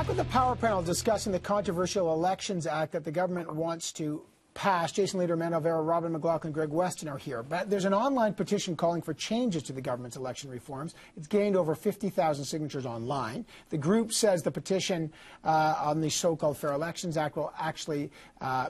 Back with the Power Panel discussing the controversial Elections Act that the government wants to pass. Jason Leader, Amanda Alvaro, Robin McLaughlin, Greg Weston are here. But there's an online petition calling for changes to the government's election reforms. It's gained over 50,000 signatures online. The group says the petition on the so-called Fair Elections Act will actually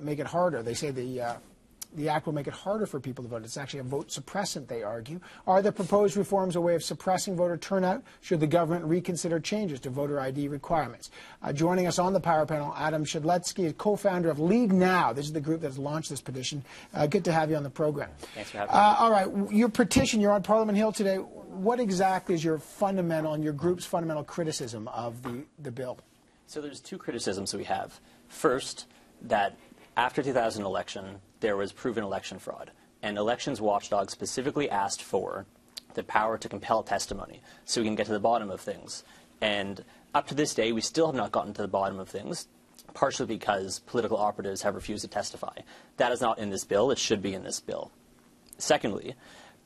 make it harder. They say the act will make it harder for people to vote. It's actually a vote suppressant, they argue. Are the proposed reforms a way of suppressing voter turnout? Should the government reconsider changes to voter ID requirements? Joining us on the Power Panel, Adam Shedletsky, co-founder of Leadnow. This is the group that's launched this petition. Good to have you on the program. Thanks for having me. All right, your petition, you're on Parliament Hill today. What exactly is your fundamental and your group's fundamental criticism of the bill? So there's two criticisms we have. First, that after 2000 election, there was proven election fraud. And Elections Watchdog specifically asked for the power to compel testimony so we can get to the bottom of things. And up to this day, we still have not gotten to the bottom of things, partially because political operatives have refused to testify. That is not in this bill. It should be in this bill. Secondly,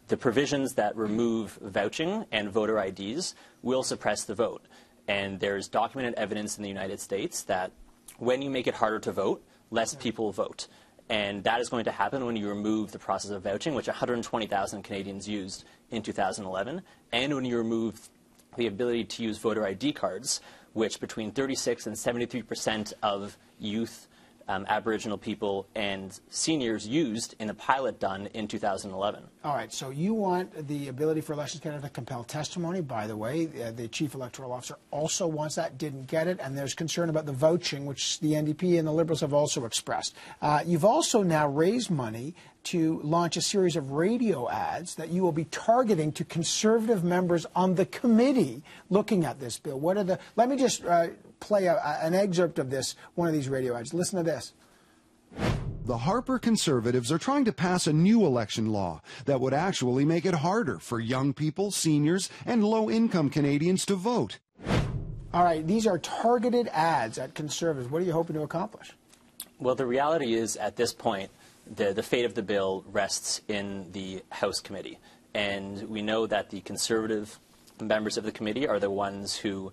the provisions that remove vouching and voter IDs will suppress the vote. And there's documented evidence in the United States that when you make it harder to vote, less people vote. And that is going to happen when you remove the process of vouching, which 120,000 Canadians used in 2011, and when you remove the ability to use voter ID cards, which between 36 and 73% of youth, Aboriginal people, and seniors used in a pilot done in 2011. All right, so you want the ability for Elections Canada to compel testimony. By the way, the Chief Electoral Officer also wants that, didn't get it, and there's concern about the vouching, which the NDP and the Liberals have also expressed. You've also now raised money to launch a series of radio ads that you will be targeting to Conservative members on the committee looking at this bill. What are the? Let me just play an excerpt of this, one of these radio ads. Listen to this. The Harper Conservatives are trying to pass a new election law that would actually make it harder for young people, seniors, and low-income Canadians to vote. All right, these are targeted ads at Conservatives. What are you hoping to accomplish? Well, the reality is, at this point, the fate of the bill rests in the House committee. And we know that the Conservative members of the committee are the ones who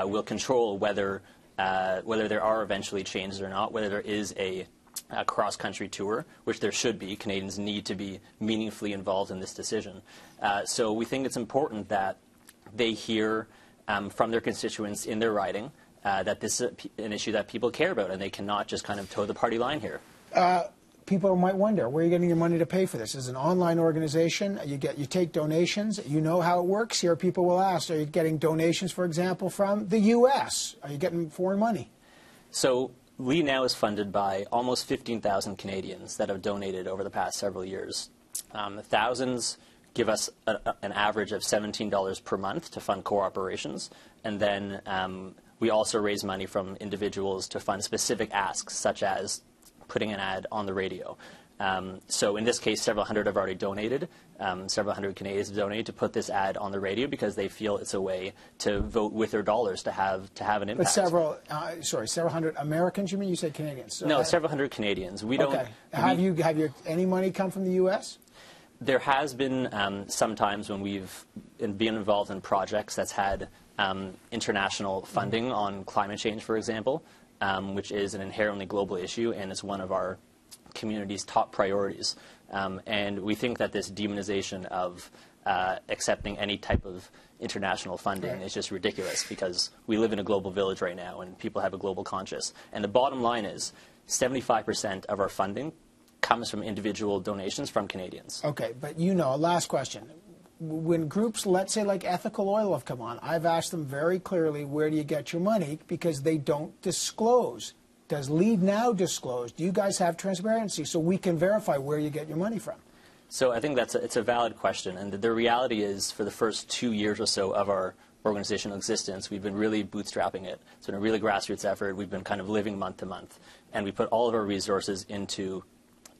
will control whether there are eventually changes or not, whether there is a cross-country tour, which there should be. Canadians need to be meaningfully involved in this decision. So we think it's important that they hear from their constituents in their riding that this is an issue that people care about, and they cannot just kind of toe the party line here. People might wonder, where are you getting your money to pay for this? This is an online organization. You take donations. You know how it works here. People will ask, are you getting donations, for example, from the U.S.? Are you getting foreign money? So Leadnow is funded by almost 15,000 Canadians that have donated over the past several years. Thousands give us an average of $17 per month to fund core operations. And then we also raise money from individuals to fund specific asks, such as putting an ad on the radio. So in this case, several hundred have already donated. Several hundred Canadians have donated to put this ad on the radio because they feel it's a way to vote with their dollars to have an impact. But several hundred Americans, you mean? You said Canadians. So no, several hundred Canadians. We don't. Okay. Have you any money come from the U.S.? There has been some times when we've been involved in projects that's had international funding on climate change, for example, which is an inherently global issue, and it's one of our community's top priorities. And we think that this demonization of accepting any type of international funding is just ridiculous, because we live in a global village right now and people have a global conscience. And the bottom line is 75% of our funding comes from individual donations from Canadians. Okay, but last question. When groups, let's say like Ethical Oil, have come on, I've asked them very clearly, where do you get your money? Because they don't disclose. Does Leadnow disclose? Do you guys have transparency so we can verify where you get your money from? So I think it's a valid question. And the reality is, for the first 2 years or so of our organizational existence, we've been really bootstrapping it. It's been a really grassroots effort. We've been kind of living month to month. And we put all of our resources into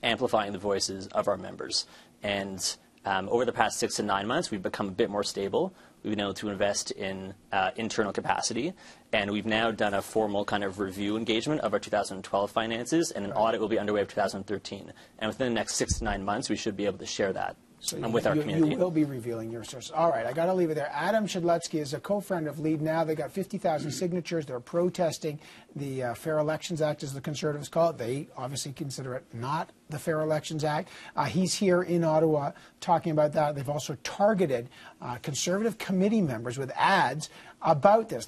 amplifying the voices of our members. And over the past 6 to 9 months, we've become a bit more stable. We've been able to invest in internal capacity, and we've now done a formal kind of review engagement of our 2012 finances, and an audit will be underway of 2013. And within the next 6 to 9 months, we should be able to share that. So and with our community. You will be revealing your sources. All right, I got to leave it there. Adam Shedletsky is a co-founder of Leadnow. They got 50,000 signatures. They're protesting the Fair Elections Act, as the Conservatives call it. They obviously consider it not the Fair Elections Act. He's here in Ottawa talking about that. They've also targeted Conservative committee members with ads about this.